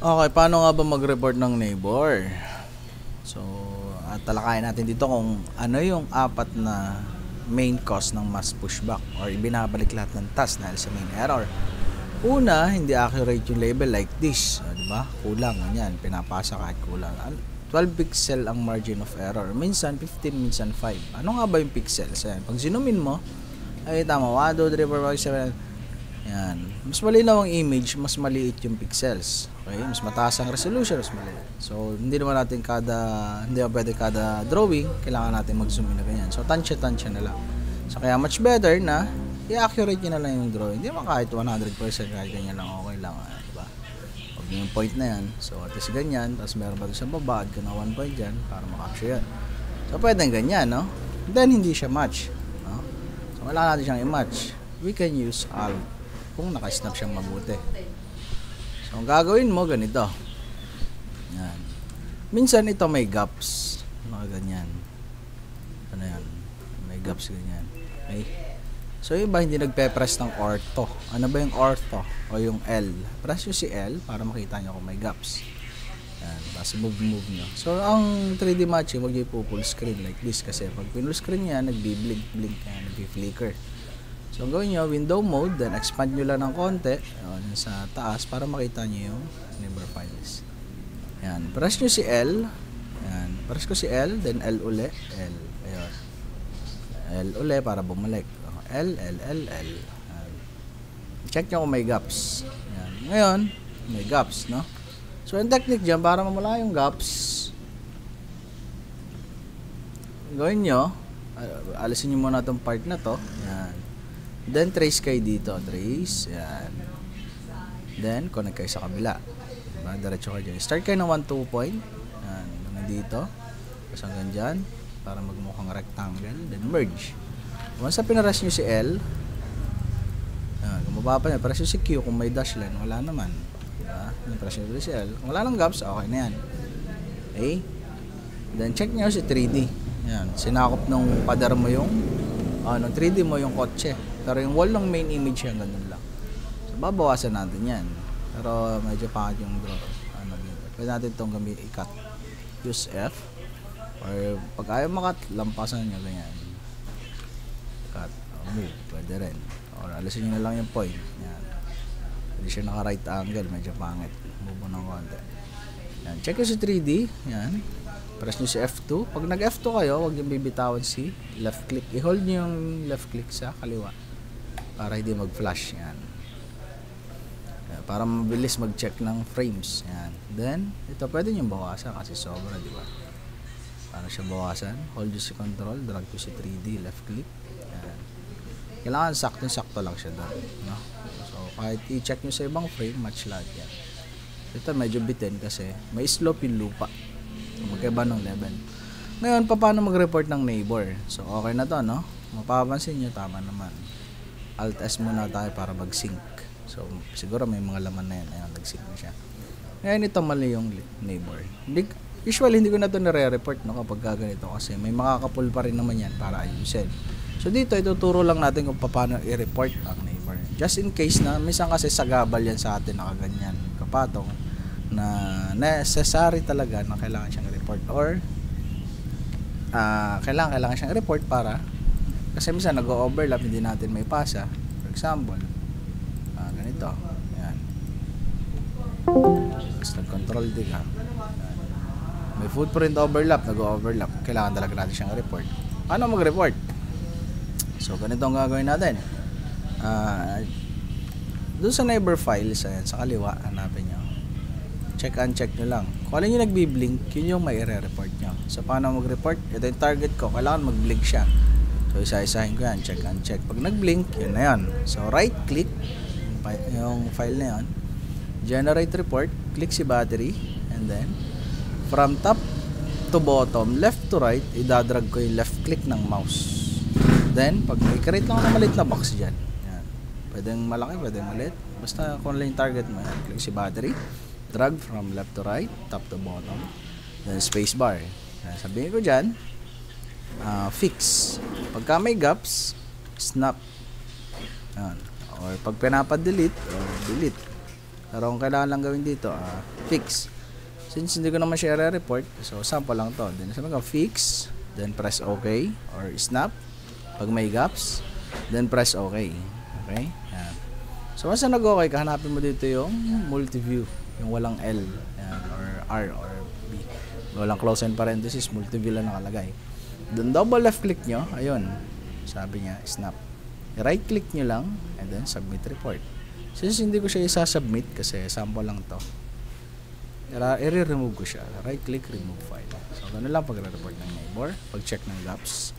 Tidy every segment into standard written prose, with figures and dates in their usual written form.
Okay, paano nga ba mag-report ng neighbor? So, talakayin natin dito kung ano yung apat na main cause ng mass pushback or ibinabalik lahat ng task dahil sa main error. Una, hindi accurate yung label like this. Diba? Kulang, ganyan. Pinapasa kahit kulang. 12 pixel ang margin of error. Minsan 15, minsan 5. Ano nga ba yung pixels? Ayan. Pag zoomin mo, ay tama, 1, 2, 3, 4, 5, 7. Yan. Mas malinaw ang image, mas maliit yung pixels. Okay? Mas mataas ang resolution, mas maliit. So, hindi naman natin hindi pwede kada drawing, kailangan natin mag-zoom in na ganyan. So, tansya-tansya na lang. So, kaya much better na i-accurate nyo na lang yung drawing. Hindi naman kahit 100%, kahit ganyan lang, okay lang. Diba? Huwag yung point na yan. So, at least ganyan. Tapos meron pa doon sa baba, add ka na 1 point dyan para makapture yan. So, pwedeng ganyan, no? Then, hindi siya match. No? So, kailangan natin siyang i-match. We can use alt kung naka-snap siyang mabuti. So, ang gagawin mo, ganito. Yan. Minsan, ito may gaps. Mga ganyan. Ano yan? May gaps ganyan. Okay? So, yung iba hindi nagpe-press ng ortho. Ano ba yung ortho? O yung L? Press nyo si L para makita nyo kung may gaps. Yan. Tapos move nyo. So, ang 3D matching, huwag nyo ipo-full screen like this. Kasi pag full screen yan, nagbi-blink yan, nagbi-flicker. So, ang gawin nyo, window mode, then expand nyo lang ng konti sa taas para makita nyo yung neighbor files. Yan. Press nyo si L. Yan. Press ko si L, then L uli. L. Ayun. L uli para bumalik. L. Yan. Check nyo kung may gaps. Yan. Ngayon, may gaps, no? So, yung technique dyan, para mamula yung gaps, gawin nyo, alisin nyo muna itong part na to. Yan. Then, trace kayo dito. Trace. Yan. Then, connect kayo sa kabila. Diba? Diretso kayo dyan. Start kayo ng 1-2 point. Yan. Hanggang dito. Tapos hanggang dyan. Para magmukhang rectangle. Then, merge. Once na pinaras nyo si L, yan. Kung mababa nyo, press nyo si Q. Kung may dash line, wala naman. Diba? Press nyo si L. Kung wala nang gaps, okay na yan. Okay? Then, check nyo si 3D. Yan. Sinakop nung pader mo yung 3D mo yung kotse. Pero yung wall ng main image yan, ganun lang. So, babawasan natin yan. Pero medyo pangit yung draw. Dito. Pwede natin itong i-cut. Use F. Or pag ayaw makat, lampasan nyo ganyan. Cut. Move. Pwede rin. Or alisin nyo na lang yung point. Yan. Hindi siya naka right angle. Medyo pangit. Move ng konti. Yan. Check yung si 3D. Yan. Press nyo si F2. Pag nag F2 kayo, huwag yung bibitawan si left click. I-hold nyo yung left click sa kaliwa para hindi mag-flash. Yan. Para mabilis mag-check ng frames. Yan. Then, ito pwede nyo bawasan kasi sobra, di ba? Para siya bawasan. Hold nyo si control. Drag ko si 3D. Left click. Yan. Kailangan sakto-sakto lang siya doon. No? So, kahit i-check nyo sa ibang frame, match lahat yan. Ito medyo bitin kasi may slope yung lupa. Magkaiba ng level. Ngayon, paano mag-report ng neighbor? So, okay na to, no? Mapapansin nyo, tama naman. Alt-S muna tayo para mag-sync. So, siguro may mga laman na yan. Ayan, nag-sync na siya. Ngayon, ito mali yung neighbor. Usually, hindi ko na ito nare-report, no? Kapag ganito kasi may makakapul pa rin naman yan para ayusin. So, dito, ituturo lang natin kung paano i-report ang neighbor. Just in case na, minsan kasi sagabal yan sa atin, nakaganyan, kapatong, na necessary talaga na kailangan siyang report or kailangan siyang report para kasi minsan nag-overlap hindi natin may pasa. For example, ganito. Yan. Tapos nag-control D ka. May footprint overlap, nag-overlap. Kailangan talaga natin siyang report. Paano mag-report? So, ganito ang gagawin natin. Doon sa neighbor files, ayan, sa kaliwa, hanapin nyo. Check-uncheck nyo lang. Kung alin yung nagbi-blink, yun yung may i-report nyo. So, paano mag-report? Ito yung target ko. Kailangan mag-blink siya. So, isa-isahin ko yan. Check-uncheck. Pag nag-blink, yun na yan. So, right-click yung file na yan. Generate report. Click si battery. And then, from top to bottom, left to right, idadrag ko yung left-click ng mouse. Then, pag i-create lang ng maliit na box dyan. Yan. Pwedeng malaki, pwedeng maliit. Basta kung alin yung target mo yan. Click si battery. Drag from left to right, top to bottom, then space bar. Sabihin ko dyan, fix. Pagka may gaps, snap. Yan. Or pag pinapa-delete, delete. Pero kung kailangan lang gawin dito, fix. Since hindi ko naman siya re-report, so sample lang to. Then sabi ko fix, then press OK or snap pag may gaps, then press OK. Okay? Yan. So once na nag-OK ka, hanapin mo dito yung multi-view, yung walang L, yan, or R or B. Walang close and parenthesis, multi-view lang nakalagay. Then double left click nyo, ayun. Sabi niya, snap. Right click nyo lang and then submit report. Since hindi ko siya isa-submit kasi sample lang to, i-remove ko siya. Right click, remove file. So ganun lang pag-report ng neighbor, pag-check ng gaps,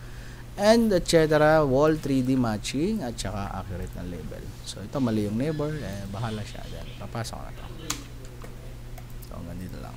and etc. Wall 3D matching at saka accurate na label. So ito mali yung neighbor, bahala siya. Then papasok na to. So hanggang dito lang.